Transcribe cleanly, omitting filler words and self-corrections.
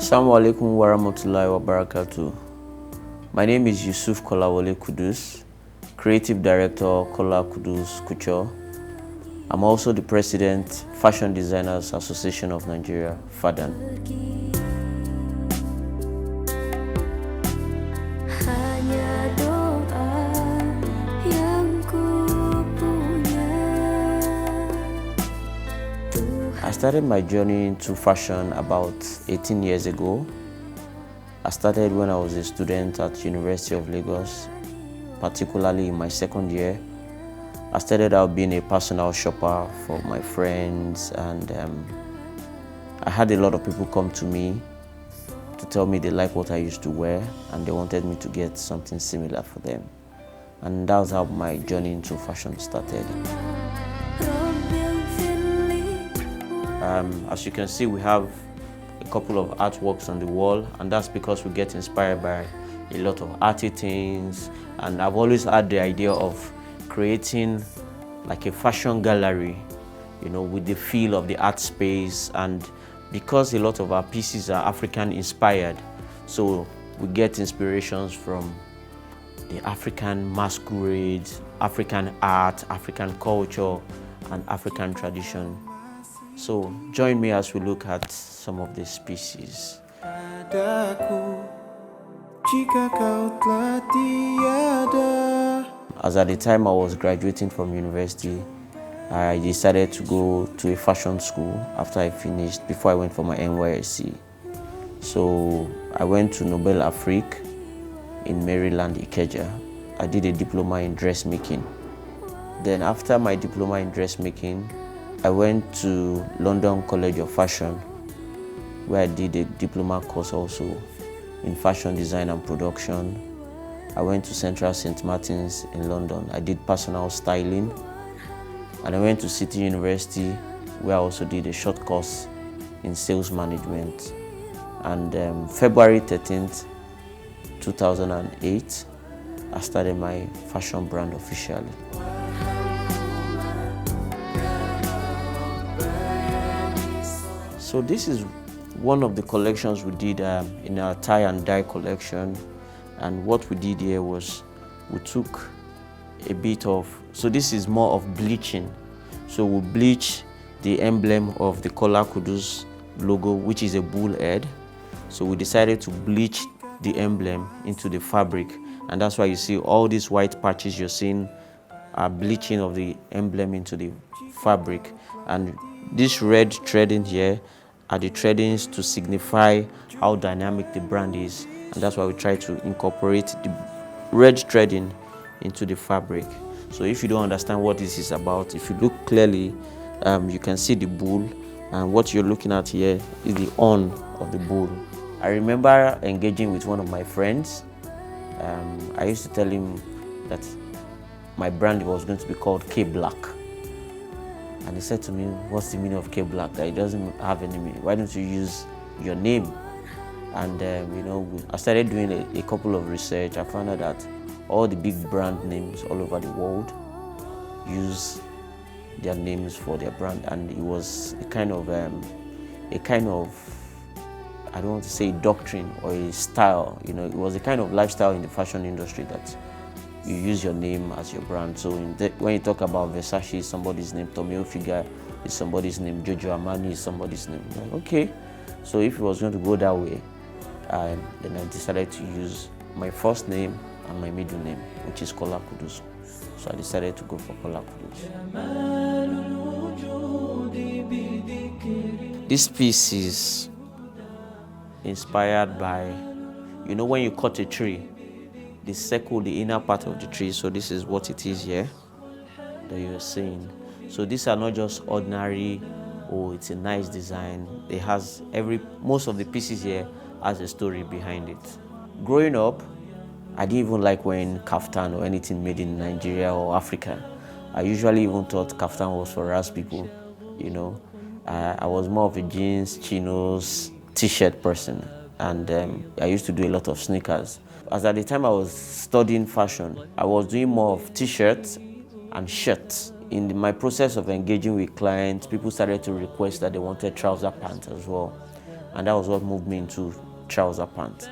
Assalamu alaikum warahmatullahi wabarakatuh. My name is Kolawole Kuddus, Creative Director, Kolawole Kuddus Couture. I'm also the President, Fashion Designers Association of Nigeria, FADAN. I started my journey into fashion about 18 years ago. I started when I was a student at University of Lagos, particularly in my second year. I started out being a personal shopper for my friends, and I had a lot of people come to me to tell me they like what I used to wear and they wanted me to get something similar for them. And that was how my journey into fashion started. As you can see, we have a couple of artworks on the wall, and that's because we get inspired by a lot of arty things. And I've always had the idea of creating like a fashion gallery, with the feel of the art space. And because a lot of our pieces are African inspired, so we get inspirations from the African masquerades, African art, African culture, and African tradition. So join me as we look at some of these pieces. As at the time I was graduating from university, I decided to go to a fashion school before I went for my NYSC. So I went to Nobel Afrique in Maryland, Ikeja. I did a diploma in dressmaking. Then after my diploma in dressmaking, I went to London College of Fashion, where I did a diploma course also in fashion design and production. I went to Central St. Martin's in London. I did personal styling. And I went to City University, where I also did a short course in sales management. And February 13th, 2008, I started my fashion brand officially. So this is one of the collections we did in our tie and dye collection. And what we did here was we took a bit of, so this is more of bleaching. So we bleach the emblem of the Kolawole Kuddus logo, which is a bull head. So we decided to bleach the emblem into the fabric. And that's why you see all these white patches you're seeing are bleaching of the emblem into the fabric. And this red threading here are the threadings to signify how dynamic the brand is. And that's why we try to incorporate the red threading into the fabric. So if you don't understand what this is about, if you look clearly, you can see the bull. And what you're looking at here is the horn of the bull. I remember engaging with one of my friends. I used to tell him that my brand was going to be called K Black. And he said to me, what's the meaning of K Black? That it doesn't have any meaning. Why don't you use your name? And I started doing a couple of research. I found out that all the big brand names all over the world use their names for their brand, and it was a kind of I don't want to say doctrine or a style. It was a kind of lifestyle in the fashion industry that you use your name as your brand. So when you talk about Versace, is somebody's name. Tommy Hilfiger is somebody's name. Giorgio Armani is somebody's name. Like, okay, so if it was going to go that way, then I decided to use my first name and my middle name, which is Kolawole Kuddus. So I decided to go for Kolawole Kuddus. This piece is inspired by, when you cut a tree, they circle the inner part of the tree. So this is what it is here that you're seeing. So these are not just ordinary, it's a nice design. Most of the pieces here has a story behind it. Growing up, I didn't even like wearing kaftan or anything made in Nigeria or Africa. I usually even thought kaftan was for Ras people, I was more of a jeans, chinos, t-shirt person. And I used to do a lot of sneakers. As at the time I was studying fashion, I was doing more of t-shirts and shirts. In my process of engaging with clients, people started to request that they wanted trouser pants as well. and that was what moved me into trouser pants.